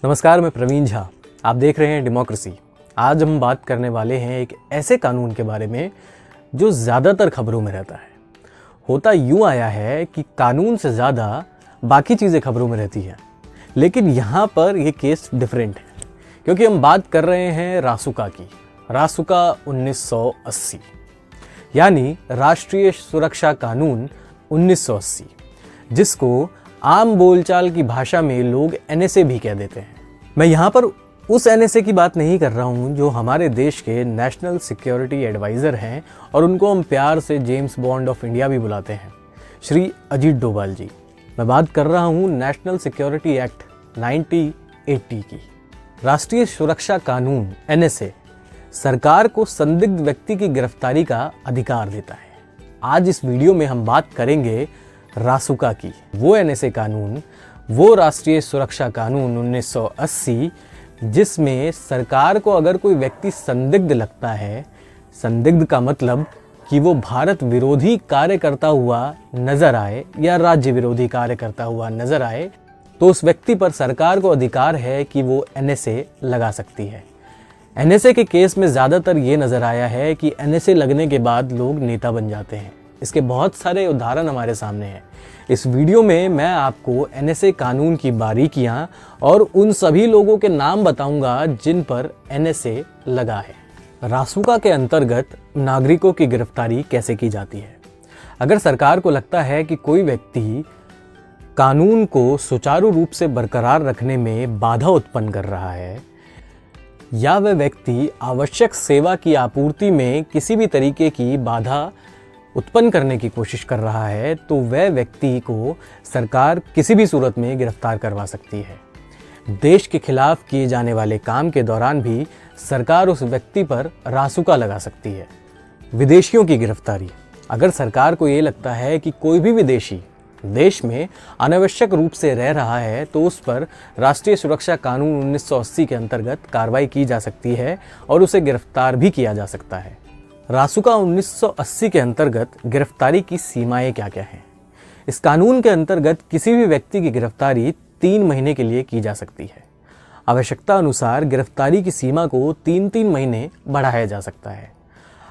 नमस्कार, मैं प्रवीण झा। आप देख रहे हैं डेमोक्रेसी। आज हम बात करने वाले हैं एक ऐसे कानून के बारे में जो ज़्यादातर खबरों में रहता है। होता यूँ आया है कि कानून से ज़्यादा बाकी चीज़ें खबरों में रहती हैं, लेकिन यहाँ पर ये केस डिफरेंट है क्योंकि हम बात कर रहे हैं रासुका की। रासुका 1980 यानी राष्ट्रीय सुरक्षा कानून 1980, जिसको आम बोलचाल की भाषा में लोग एनएसए भी कह देते हैं। मैं यहाँ पर उस एनएसए की बात नहीं कर रहा हूँ जो हमारे देश के नेशनल सिक्योरिटी एडवाइज़र हैं और उनको हम प्यार से जेम्स बॉन्ड ऑफ इंडिया भी बुलाते हैं, श्री अजीत डोभाल जी। मैं बात कर रहा हूँ नेशनल सिक्योरिटी एक्ट 1980 की। राष्ट्रीय सुरक्षा कानून एनएसए सरकार को संदिग्ध व्यक्ति की गिरफ्तारी का अधिकार देता है। आज इस वीडियो में हम बात करेंगे रासुका की, वो एनएसए कानून, वो राष्ट्रीय सुरक्षा कानून 1980, जिसमें सरकार को अगर कोई व्यक्ति संदिग्ध लगता है, संदिग्ध का मतलब कि वो भारत विरोधी कार्य करता हुआ नजर आए या राज्य विरोधी कार्य करता हुआ नजर आए, तो उस व्यक्ति पर सरकार को अधिकार है कि वो एनएसए लगा सकती है। एनएसए के केस में ज़्यादातर ये नज़र आया है कि एनएसए लगने के बाद लोग नेता बन जाते हैं। इसके बहुत सारे उदाहरण हमारे सामने हैं। इस वीडियो में मैं आपको एनएसए कानून की बारीकियां और उन सभी लोगों के नाम बताऊंगा जिन पर एनएसए लगा है। रासुका के अंतर्गत नागरिकों की गिरफ्तारी कैसे की जाती है। अगर सरकार को लगता है कि कोई व्यक्ति कानून को सुचारू रूप से बरकरार रखने में बाधा उत्पन्न कर रहा है या वह व्यक्ति आवश्यक सेवा की आपूर्ति में किसी भी तरीके की बाधा उत्पन्न करने की कोशिश कर रहा है, तो वह व्यक्ति को सरकार किसी भी सूरत में गिरफ्तार करवा सकती है। देश के खिलाफ किए जाने वाले काम के दौरान भी सरकार उस व्यक्ति पर रासुका लगा सकती है। विदेशियों की गिरफ्तारी, अगर सरकार को ये लगता है कि कोई भी विदेशी देश में अनावश्यक रूप से रह रहा है, तो उस पर राष्ट्रीय सुरक्षा कानून 1980 के अंतर्गत कार्रवाई की जा सकती है और उसे गिरफ्तार भी किया जा सकता है। रासुका 1980 के अंतर्गत गिरफ्तारी की सीमाएं क्या क्या हैं। इस कानून के अंतर्गत किसी भी व्यक्ति की गिरफ्तारी 3 महीने के लिए की जा सकती है। आवश्यकता अनुसार गिरफ्तारी की सीमा को 3-3 महीने बढ़ाया जा सकता है।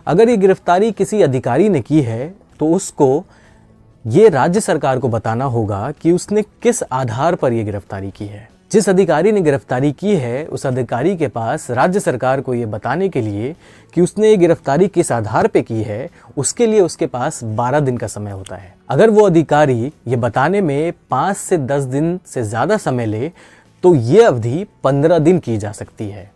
अगर ये गिरफ्तारी किसी अधिकारी ने की है तो उसको ये राज्य सरकार को बताना होगा कि उसने किस आधार पर यह गिरफ्तारी की है। जिस अधिकारी ने गिरफ्तारी की है, उस अधिकारी के पास राज्य सरकार को ये बताने के लिए कि उसने ये गिरफ्तारी किस आधार पे की है, उसके लिए उसके पास 12 दिन का समय होता है। अगर वो अधिकारी ये बताने में 5 से 10 दिन से ज़्यादा समय ले तो ये अवधि 15 दिन की जा सकती है।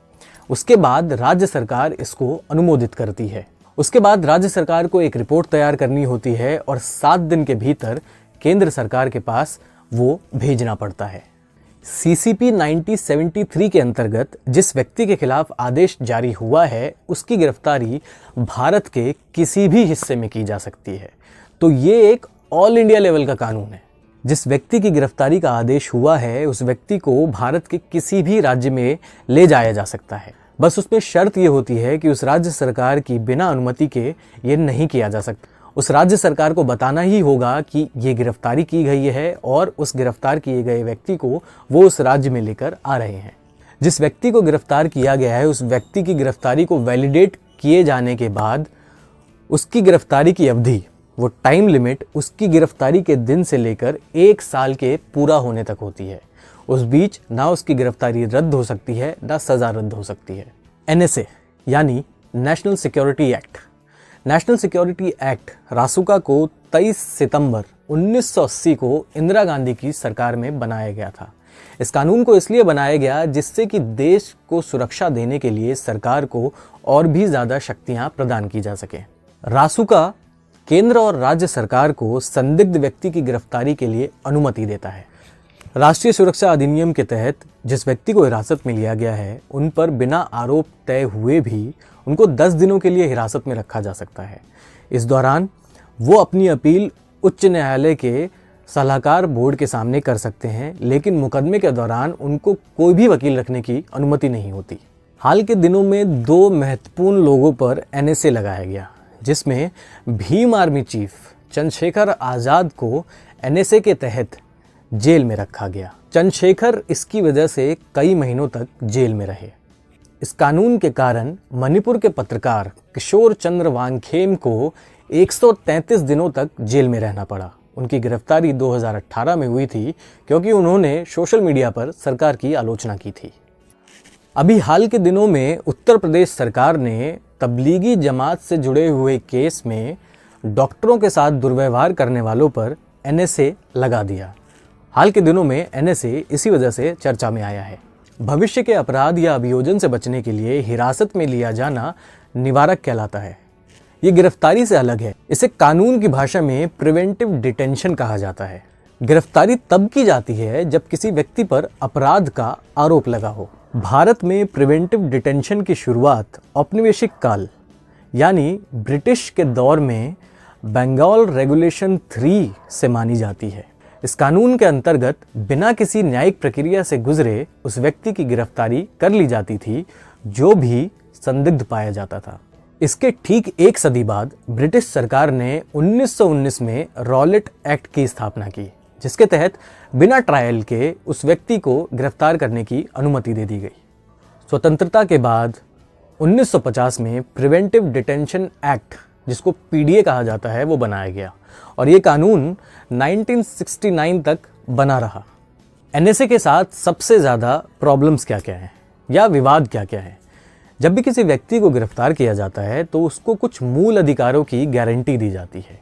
उसके बाद राज्य सरकार इसको अनुमोदित करती है। उसके बाद राज्य सरकार को एक रिपोर्ट तैयार करनी होती है और 7 दिन के भीतर केंद्र सरकार के पास वो भेजना पड़ता है। सीसीपी 1973 के अंतर्गत जिस व्यक्ति के खिलाफ आदेश जारी हुआ है, उसकी गिरफ्तारी भारत के किसी भी हिस्से में की जा सकती है। तो ये एक ऑल इंडिया लेवल का कानून है। जिस व्यक्ति की गिरफ्तारी का आदेश हुआ है, उस व्यक्ति को भारत के किसी भी राज्य में ले जाया जा सकता है। बस उसमें शर्त ये होती है कि उस राज्य सरकार की बिना अनुमति के ये नहीं किया जा सकता। उस राज्य सरकार को बताना ही होगा कि ये गिरफ्तारी की गई है और उस गिरफ्तार किए गए व्यक्ति को वो उस राज्य में लेकर आ रहे हैं। जिस व्यक्ति को गिरफ्तार किया गया है, उस व्यक्ति की गिरफ्तारी को वैलिडेट किए जाने के बाद उसकी गिरफ्तारी की अवधि, वो टाइम लिमिट उसकी गिरफ्तारी के दिन से लेकर 1 साल के पूरा होने तक होती है। उस बीच ना उसकी गिरफ्तारी रद्द हो सकती है, ना सज़ा रद्द हो सकती है। एनएसए यानी national security act. National security act रासुका को 23 सितंबर 1980 को इंदिरा गांधी की सरकार में बनाया गया था। इस कानून को इसलिए बनाया गया जिससे कि देश को सुरक्षा देने के लिए सरकार को और भी ज़्यादा शक्तियां प्रदान की जा सके। रासुका केंद्र और राज्य सरकार को संदिग्ध व्यक्ति की गिरफ्तारी के लिए अनुमति देता है। राष्ट्रीय सुरक्षा अधिनियम के तहत जिस व्यक्ति को हिरासत में लिया गया है, उन पर बिना आरोप तय हुए भी उनको 10 दिनों के लिए हिरासत में रखा जा सकता है। इस दौरान वो अपनी अपील उच्च न्यायालय के सलाहकार बोर्ड के सामने कर सकते हैं, लेकिन मुकदमे के दौरान उनको कोई भी वकील रखने की अनुमति नहीं होती। हाल के दिनों में 2 महत्वपूर्ण लोगों पर एनएसए लगाया गया, जिसमें भीम आर्मी चीफ चंद्रशेखर आज़ाद को एनएसए के तहत जेल में रखा गया। चंद्रशेखर इसकी वजह से कई महीनों तक जेल में रहे। इस कानून के कारण मणिपुर के पत्रकार किशोर चंद्र वांगखेम को 133 दिनों तक जेल में रहना पड़ा। उनकी गिरफ्तारी 2018 में हुई थी क्योंकि उन्होंने सोशल मीडिया पर सरकार की आलोचना की थी। अभी हाल के दिनों में उत्तर प्रदेश सरकार ने तबलीगी जमात से जुड़े हुए केस में डॉक्टरों के साथ दुर्व्यवहार करने वालों पर NSA लगा दिया। हाल के दिनों में NSA इसी वजह से चर्चा में आया है। भविष्य के अपराध या अभियोजन से बचने के लिए हिरासत में लिया जाना निवारक कहलाता है। ये गिरफ्तारी से अलग है। इसे कानून की भाषा में प्रिवेंटिव डिटेंशन कहा जाता है। गिरफ्तारी तब की जाती है जब किसी व्यक्ति पर अपराध का आरोप लगा हो। भारत में प्रिवेंटिव डिटेंशन की शुरुआत औपनिवेशिक काल यानी ब्रिटिश के दौर में बंगाल रेगुलेशन 3 से मानी जाती है। इस कानून के अंतर्गत बिना किसी न्यायिक प्रक्रिया से गुजरे उस व्यक्ति की गिरफ्तारी कर ली जाती थी जो भी संदिग्ध पाया जाता था। इसके ठीक एक सदी बाद ब्रिटिश सरकार ने 1919 में रॉलेट एक्ट की स्थापना की, जिसके तहत बिना ट्रायल के उस व्यक्ति को गिरफ्तार करने की अनुमति दे दी गई। स्वतंत्रता के बाद 1950 में प्रिवेंटिव डिटेंशन एक्ट, जिसको PDA कहा जाता है, वो बनाया गया और ये कानून 1969 तक बना रहा। NSA के साथ सबसे ज़्यादा प्रॉब्लम्स क्या क्या हैं या विवाद क्या क्या है? जब भी किसी व्यक्ति को गिरफ्तार किया जाता है तो उसको कुछ मूल अधिकारों की गारंटी दी जाती है।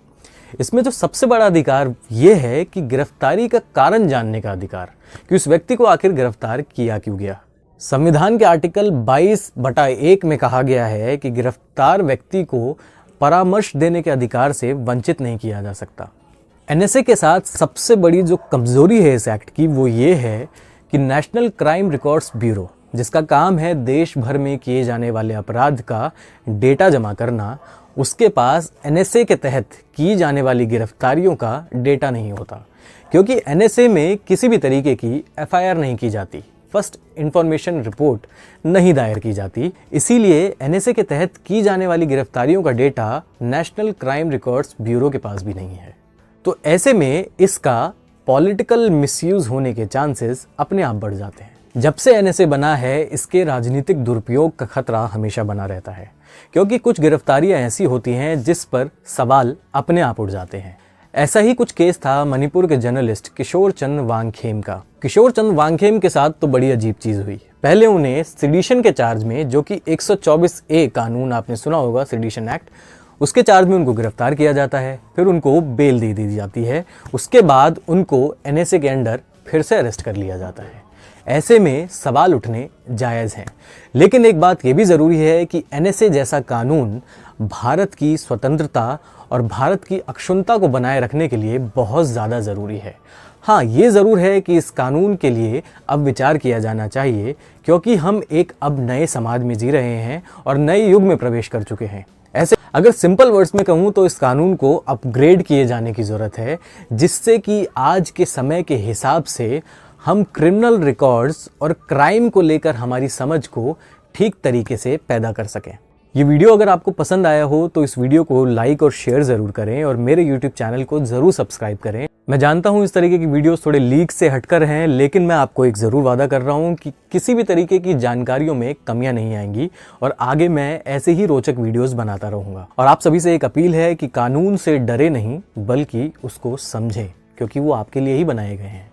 इसमें जो सबसे बड़ा अधिकार ये है कि गिरफ्तारी का कारण जानने का अधिकार, कि उस व्यक्ति को आखिर गिरफ्तार किया क्यों गया। संविधान के आर्टिकल 22/1 में कहा गया है कि गिरफ्तार व्यक्ति को परामर्श देने के अधिकार से वंचित नहीं किया जा सकता। NSA के साथ सबसे बड़ी जो कमजोरी है इस एक्ट की वो ये है कि नेशनल क्राइम रिकॉर्ड्स ब्यूरो, जिसका काम है देश भर में किए जाने वाले अपराध का डेटा जमा करना, उसके पास NSA के तहत की जाने वाली गिरफ्तारियों का डेटा नहीं होता, क्योंकि NSA में किसी भी तरीके की FIR नहीं की जाती, फर्स्ट इंफॉर्मेशन रिपोर्ट नहीं दायर की जाती। इसीलिए NSA के तहत की जाने वाली गिरफ्तारियों का data national crime records bureau के पास भी नहीं है। तो ऐसे में इसका पॉलिटिकल मिसयूज होने के चांसेस अपने आप बढ़ जाते हैं। जब से NSA बना है, इसके राजनीतिक दुरुपयोग का खतरा हमेशा बना रहता है, क्योंकि कुछ गिरफ्तारियां ऐसी होती हैं जिस पर सवाल अपने आप उठ जाते हैं। ऐसा ही कुछ केस था मणिपुर के जर्नलिस्ट किशोर चंद्र वांगखेम का। किशोर चंद्र वांगखेम के साथ तो बड़ी अजीब चीज हुई। पहले उन्हें सिडिशन के चार्ज में, जो कि 124A कानून आपने सुना होगा, सिडिशन एक्ट, उसके चार्ज में उनको गिरफ्तार किया जाता है। फिर उनको बेल दे दी जाती है। उसके बाद उनको NSA के अंडर फिर से अरेस्ट कर लिया जाता है। ऐसे में सवाल उठने जायज़ हैं, लेकिन एक बात ये भी ज़रूरी है कि NSA जैसा कानून भारत की स्वतंत्रता और भारत की अक्षुण्णता को बनाए रखने के लिए बहुत ज़्यादा ज़रूरी है। हाँ, ये ज़रूर है कि इस कानून के लिए अब विचार किया जाना चाहिए, क्योंकि हम एक अब नए समाज में जी रहे हैं और नए युग में प्रवेश कर चुके हैं। ऐसे अगर सिंपल वर्ड्स में कहूँ तो इस कानून को अपग्रेड किए जाने की ज़रूरत है, जिससे कि आज के समय के हिसाब से हम क्रिमिनल रिकॉर्ड्स और क्राइम को लेकर हमारी समझ को ठीक तरीके से पैदा कर सकें। ये वीडियो अगर आपको पसंद आया हो तो इस वीडियो को लाइक और शेयर ज़रूर करें और मेरे YouTube चैनल को ज़रूर सब्सक्राइब करें। मैं जानता हूँ इस तरीके की वीडियोस थोड़े लीक से हटकर हैं, लेकिन मैं आपको एक ज़रूर वादा कर रहा हूँ कि किसी भी तरीके की जानकारियों में कमियां नहीं आएंगी और आगे मैं ऐसे ही रोचक वीडियोस बनाता रहूँगा। और आप सभी से एक अपील है कि कानून से डरे नहीं, बल्कि उसको समझें, क्योंकि वो आपके लिए ही बनाए गए हैं।